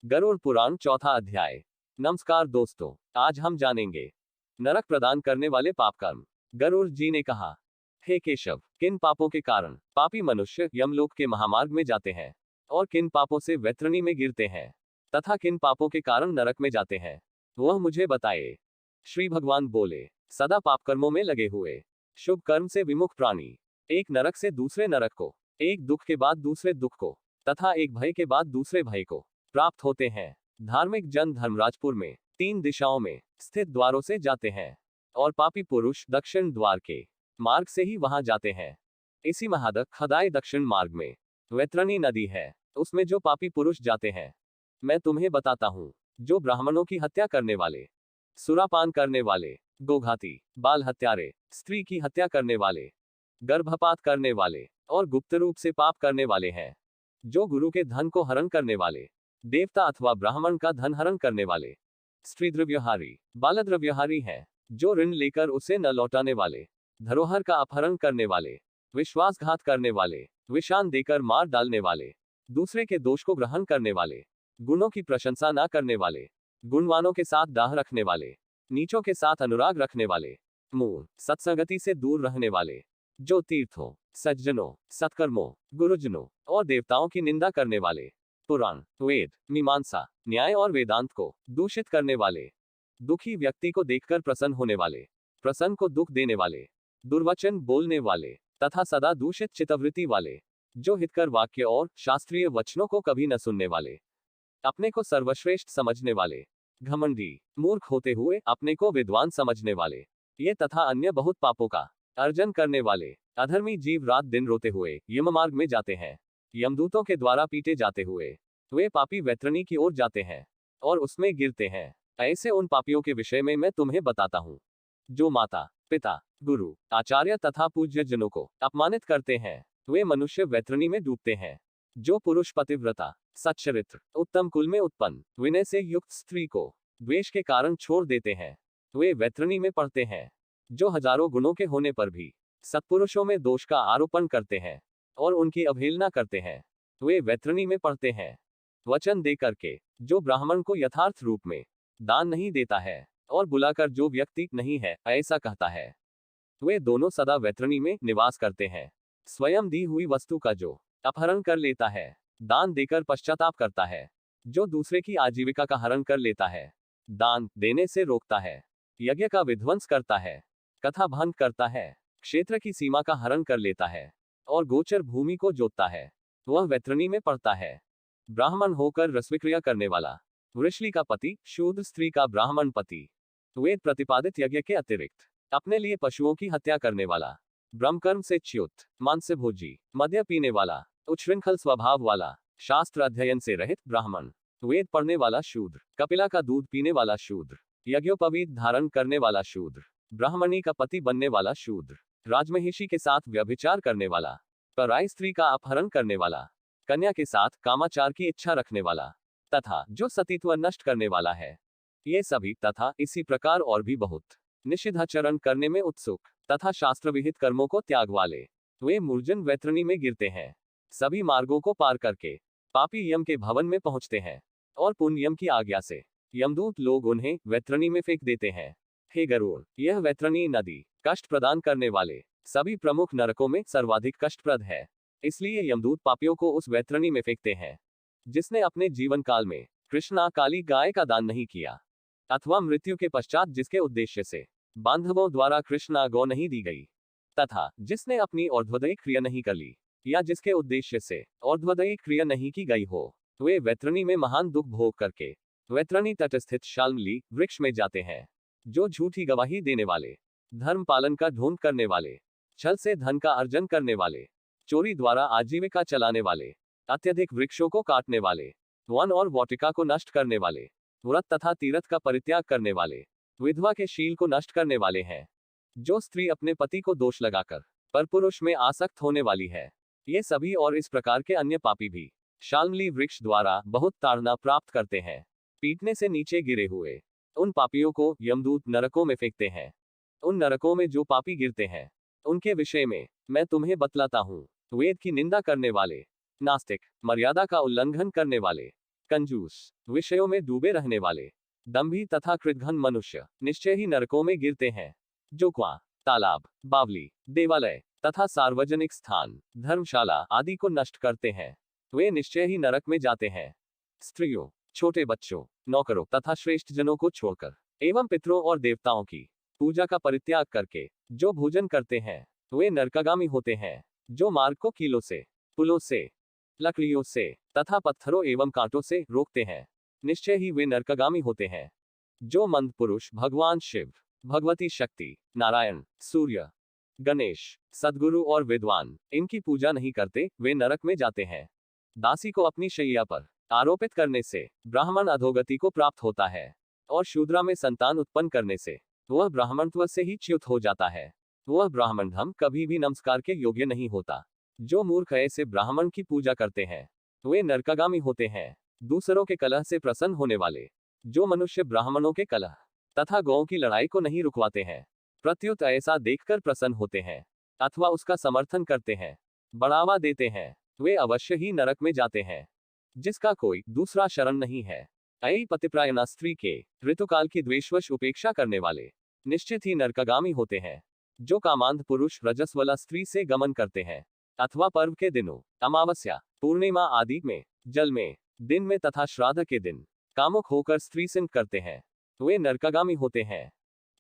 गरुड़ पुराण चौथा अध्याय। नमस्कार दोस्तों, आज हम जानेंगे नरक प्रदान करने वाले पाप कर्म। गरुड़ जी ने कहा, हे केशव, किन पापों के कारण पापी मनुष्य यमलोक के महामार्ग में जाते हैं और किन पापों से वैतरणी में गिरते हैं तथा किन पापों के कारण नरक में जाते हैं, वह मुझे बताए। श्री भगवान बोले, सदा पाप कर्मों में लगे हुए शुभ कर्म से विमुख प्राणी एक नरक से दूसरे नरक को, एक दुख के बाद दूसरे दुख को तथा एक भय के बाद दूसरे भय को प्राप्त होते हैं। धार्मिक जन धर्मराजपुर में 3 दिशाओं में स्थित द्वारों से जाते हैं और पापी पुरुष दक्षिण द्वार के मार्ग से ही वहां जाते हैं। इसी महादक खदाई दक्षिण मार्ग में वैतरणी नदी है, उसमें जो पापी पुरुष जाते हैं मैं तुम्हें बताता हूँ। जो ब्राह्मणों की हत्या करने वाले, सुरापान करने वाले, गोघाती, बाल हत्यारे, स्त्री की हत्या करने वाले, गर्भपात करने वाले और गुप्त रूप से पाप करने वाले हैं। जो गुरु के धन को हरण करने वाले, देवता अथवा ब्राह्मण का धन हरण करने वाले, स्त्री द्रव्यहारी, बाल द्रव्यहारी हैं। जो ऋण लेकर उसे न लौटाने वाले, धरोहर का अपहरण करने वाले, विश्वासघात करने वाले, विषान देकर मार डालने वाले, दूसरे के दोष को ग्रहण करने वाले, गुणों की प्रशंसा न करने वाले, गुणवानों के साथ दाह रखने वाले, नीचों के साथ अनुराग रखने वाले, मूल सत्संगति से दूर रहने वाले, जो तीर्थों, सज्जनों, सत्कर्मों, गुरुजनों और देवताओं की निंदा करने वाले, पुराण, वेद, मीमांसा, न्याय और वेदांत को दूषित करने वाले, दुखी व्यक्ति को देखकर प्रसन्न होने वाले, प्रसन्न को दुख देने वाले, दुर्वचन बोलने वाले तथा सदा दूषित चित्तवृत्ति वाले, जो हितकर वाक्य और शास्त्रीय वचनों को कभी न सुनने वाले, अपने को सर्वश्रेष्ठ समझने वाले, घमंडी, मूर्ख होते हुए अपने को विद्वान समझने वाले, ये तथा अन्य बहुत पापों का अर्जन करने वाले अधर्मी जीव रात दिन रोते हुए यम मार्ग में जाते हैं। यमदूतों के द्वारा पीटे जाते हुए वे पापी वैतरणी की ओर जाते हैं और उसमें गिरते हैं। ऐसे उन पापियों के विषय में मैं तुम्हें बताता हूँ, जो माता, पिता, गुरु, आचार्य तथा पूज्य जनों को अपमानित करते हैं, वे मनुष्य वैतरणी में डूबते हैं। जो पुरुष पतिव्रता, सच्चरित्र, उत्तम कुल में उत्पन्न, विनय से युक्त स्त्री को द्वेष के कारण छोड़ देते हैं, वे वैतरणी में पड़ते हैं। जो हजारों गुणों के होने पर भी सत्पुरुषों में दोष का आरोपण करते हैं और उनकी अवहेलना करते हैं, वे वैतरणी में पड़ते हैं। वचन दे करके जो ब्राह्मण को यथार्थ रूप में दान नहीं देता है और बुलाकर जो व्यक्ति नहीं है ऐसा कहता है, वे दोनों सदा वैतरणी में निवास करते हैं। स्वयं दी हुई वस्तु का जो अपहरण कर लेता है, दान देकर पश्चाताप करता है। जो दूसरे की आजीविका का हरण कर लेता है, दान देने से रोकता है, यज्ञ का विध्वंस करता है, कथा भंग करता है, क्षेत्र की सीमा का हरण कर लेता है और गोचर भूमि को जोतता है, वह वैतरणी में पड़ता है। ब्राह्मण होकर रसविक्रिया करने वाला, वृषली का पति, शूद्र स्त्री का ब्राह्मण पति, वेद प्रतिपादित यज्ञ के अतिरिक्त अपने लिए पशुओं की हत्या करने वाला, ब्रह्मकर्म से च्युत, मांस्य भोजी, मद्य पीने वाला, उच्छृंखल स्वभाव वाला, शास्त्र अध्ययन से रहित ब्राह्मण, वेद पढ़ने वाला शूद्र, कपिला का दूध पीने वाला शूद्र, यज्ञोपवीत धारण करने वाला शूद्र, ब्राह्मणी का पति बनने वाला शूद्र, राजमहिषी के साथ व्यभिचार करने वाला, पराई स्त्री का अपहरण करने वाला, कन्या के साथ कामाचार की इच्छा रखने वाला तथा जो सतीत्व नष्ट करने वाला है, ये सभी तथा इसी प्रकार और भी बहुत निषिद्धाचरण करने में उत्सुक तथा शास्त्र विहित कर्मों को त्याग वाले, वे मूर्जन वैतरणी में गिरते हैं। सभी मार्गों को पार करके पापी यम के भवन में पहुंचते हैं और पुण्य यम की आज्ञा से यमदूत लोग उन्हें वैतरणी में फेंक देते हैं। हे गरुड़, यह वैतरणी नदी कष्ट प्रदान करने वाले सभी प्रमुख नरकों में सर्वाधिक कष्टप्रद है, इसलिए यमदूत पापियों को उस वैतरणी में फेंकते हैं। जिसने अपने जीवन काल में कृष्णा काली गाय का दान नहीं किया अथवा मृत्यु के पश्चात जिसके उद्देश्य से बांधवों द्वारा कृष्णा गौ नहीं दी गई तथा जिसने अपनी और्ध्वदयी क्रिया नहीं कर ली या जिसके उद्देश्य से और्ध्वदयी क्रिया नहीं की गई हो, वे वैतरणी में महान दुख भोग करके वैतरणी तट स्थित शाल्मली वृक्ष में जाते हैं। जो झूठी गवाही देने वाले, धर्म पालन का ढोंग करने वाले, छल से धन का अर्जन करने वाले, चोरी द्वारा आजीविका चलाने वाले, अत्यधिक वृक्षों को काटने वाले, वन और वाटिका को नष्ट करने वाले, व्रत तथा तीर्थ का परित्याग करने वाले, विधवा के शील को नष्ट करने वाले हैं। जो स्त्री अपने पति को दोष लगाकर परपुरुष में आसक्त होने वाली है, ये सभी और इस प्रकार के अन्य पापी भी शाल्मली वृक्ष द्वारा बहुत ताड़ना प्राप्त करते हैं। पीटने से नीचे गिरे हुए उन पापियों को यमदूत नरकों में फेंकते हैं। उन नरकों में जो पापी गिरते हैं उनके विषय में मैं तुम्हें बतलाता हूँ। वेद की निंदा करने वाले, नास्तिक, मर्यादा का उल्लंघन करने वाले, कंजूस, विषयों में डूबे रहने वाले, दंभी तथा कृतघ्न मनुष्य निश्चय ही नरकों में गिरते हैं। जो कुआं, तालाब, बावली, देवालय तथा सार्वजनिक स्थान, धर्मशाला आदि को नष्ट करते हैं, वे निश्चय ही नरक में जाते हैं। स्त्रियों, छोटे बच्चों, नौकरों तथा श्रेष्ठ जनों को छोड़कर एवं पितरों और देवताओं की पूजा का परित्याग करके जो भोजन करते हैं, वे नरकागामी होते हैं। जो मार्ग को कीलों से, पुलों से, लकड़ियों से तथा पत्थरों एवं कांटों से रोकते हैं, निश्चय ही वे नरकागामी होते हैं। जो मंद पुरुष भगवान शिव, भगवती शक्ति, नारायण, सूर्य, गणेश, सद्गुरु और विद्वान इनकी पूजा नहीं करते, वे नरक में जाते हैं। दासी को अपनी शैया पर आरोपित करने से ब्राह्मण अधोगति को प्राप्त होता है, और शूद्रा में संतान उत्पन्न करने से वह ब्राह्मणत्व से ही च्युत हो जाता है। वह ब्राह्मण धम कभी भी नमस्कार के योग्य नहीं होता। जो मूर्ख ऐसे ब्राह्मण की पूजा करते हैं, वे नरकागामी होते हैं। दूसरों के कलह से प्रसन्न होने वाले, जो मनुष्य ब्राह्मणों के कलह तथा गौओं की लड़ाई को नहीं रुकवाते हैं, प्रत्युत ऐसा देखकर प्रसन्न होते हैं अथवा उसका समर्थन करते हैं, बढ़ावा देते हैं, वे अवश्य ही नरक में जाते हैं। जिसका कोई दूसरा शरण नहीं है, ऐ पतिप्रायणा स्त्री के ऋतुकाल की द्वेषवश उपेक्षा करने वाले निश्चित ही नरकागामी होते हैं। जो कामांध पुरुष रजस्वला स्त्री से गमन करते हैं अथवा पर्व के दिनों, अमावस्या, पूर्णिमा आदि में, जल में, दिन में तथा श्राद्ध के दिन कामुक होकर स्त्री सिंध करते हैं, वे नरकागामी होते हैं।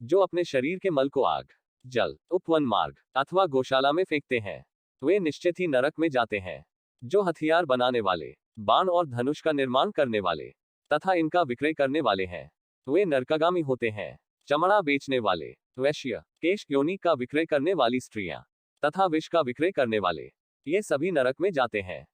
जो अपने शरीर के मल को आग, जल, उपवन मार्ग अथवा गौशाला में फेंकते हैं, वे निश्चित ही नरक में जाते हैं। जो हथियार बनाने वाले, बाण और धनुष का निर्माण करने वाले तथा इनका विक्रय करने वाले हैं, वे नरकागामी होते हैं। चमड़ा बेचने वाले, वैश्य, केश योनि का विक्रय करने वाली स्त्रियां तथा विष का विक्रय करने वाले, ये सभी नरक में जाते हैं।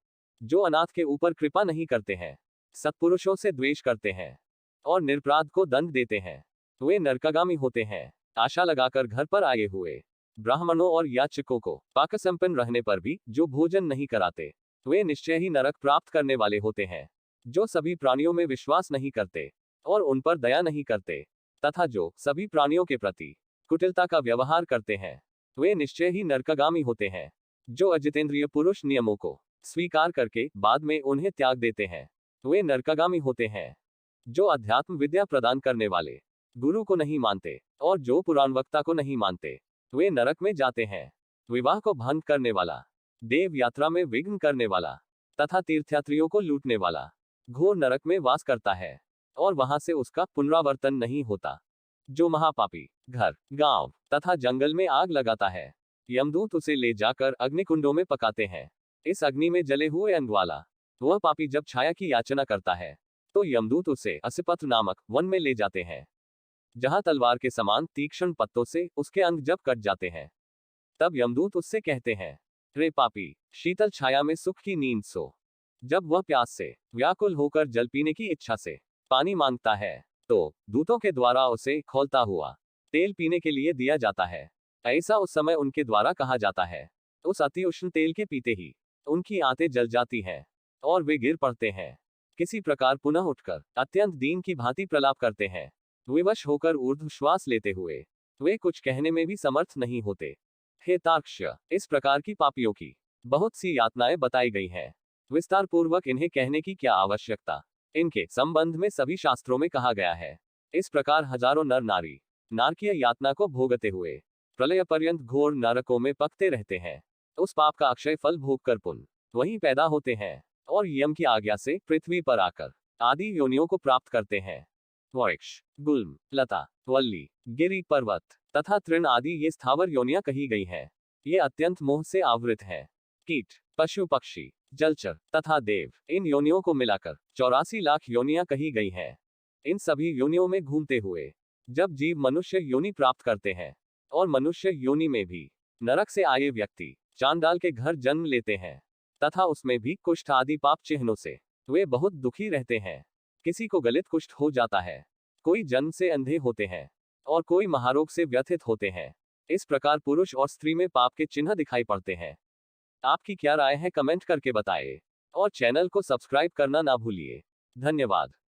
जो अनाथ के ऊपर कृपा नहीं करते हैं, सत्पुरुषों से द्वेष करते हैं और निरपराध को दंड देते हैं, वे नरकागामी होते हैं। आशा लगाकर घर पर आए हुए ब्राह्मणों और याचकों को पाकसंपन्न रहने पर भी जो भोजन नहीं कराते, वे निश्चय ही नरक प्राप्त करने वाले होते हैं। जो सभी प्राणियों में विश्वास नहीं करते और उन पर दया नहीं करते तथा जो सभी प्राणियों के प्रति कुटिलता का व्यवहार करते हैं, वे निश्चय ही नरकागामी होते हैं। जो अजितेंद्रिय पुरुष नियमों को स्वीकार करके बाद में उन्हें त्याग देते हैं, वे नरकागामी होते हैं। जो अध्यात्म विद्या प्रदान करने वाले गुरु को नहीं मानते और जो पुराण वक्ता को नहीं मानते, वे नरक में जाते हैं। विवाह को भंग करने वाला, देव यात्रा में विघ्न करने वाला तथा तीर्थयात्रियों को लूटने वाला घोर नरक में वास करता है और वहां से उसका पुनरावर्तन नहीं होता। जो महापापी घर, गांव तथा जंगल में आग लगाता है, यमदूत उसे ले जाकर अग्निकुंडों में पकाते हैं। इस अग्नि में जले हुए अंग वाला वह पापी जब छाया की याचना करता है, तो यमदूत उसे असिपथ नामक वन में ले जाते हैं, जहां तलवार के समान तीक्ष्ण पत्तों से उसके अंग जब कट जाते हैं, तब यमदूत उससे कहते हैं, रे पापी, शीतल छाया में सुख की नींद सो। जब वह प्यास से व्याकुल होकर जल पीने की इच्छा से पानी मांगता है, तो दूतों के द्वारा उसे खौलता हुआ तेल पीने के लिए दिया जाता है। ऐसा उस समय उनके द्वारा कहा जाता है। उस अति उष्ण तेल के पीते ही उनकी आंतें जल जाती हैं और वे गिर पड़ते हैं। किसी प्रकार पुनः उठकर अत्यंत दीन की भांति प्रलाप करते हैं। विवश होकर ऊर्ध्व श्वास लेते हुए वे कुछ कहने में भी समर्थ नहीं होते। हे तार्क्ष्य, इस प्रकार की पापियों की बहुत सी यातनाएं बताई गई हैं। विस्तार पूर्वक इन्हें कहने की क्या आवश्यकता, इनके संबंध में सभी शास्त्रों में कहा गया है। इस प्रकार हजारों नर नारी नारकीय यातना को भोगते हुए प्रलय पर्यंत घोर नरकों में पकते रहते हैं। उस पाप का अक्षय फल भोगकर पुनः वहीं पैदा होते हैं और यम की आज्ञा से पृथ्वी पर आकर आदि योनियों को प्राप्त करते हैं। वृक्ष, गुल्म, लता, वल्ली, गिरि, पर्वत तथा तृण आदि ये स्थावर योनियां कही गई हैं। ये अत्यंत मोह से आवृत हैं। कीट, पशु, पक्षी, जलचर तथा देव, इन योनियों को मिलाकर 84 लाख योनियां कही गई हैं। इन सभी योनियों में घूमते हुए जब जीव मनुष्य योनि प्राप्त करते हैं, और मनुष्य योनि में भी नरक से आए व्यक्ति चांडाल के घर जन्म लेते हैं तथा उसमें भी कुष्ठ आदि पाप चिन्हों से वे बहुत दुखी रहते हैं। किसी को गलित कुष्ठ हो जाता है, कोई जन्म से अंधे होते हैं और कोई महारोग से व्यथित होते हैं। इस प्रकार पुरुष और स्त्री में पाप के चिन्ह दिखाई पड़ते हैं। आपकी क्या राय है, कमेंट करके बताएं और चैनल को सब्सक्राइब करना ना भूलिए। धन्यवाद।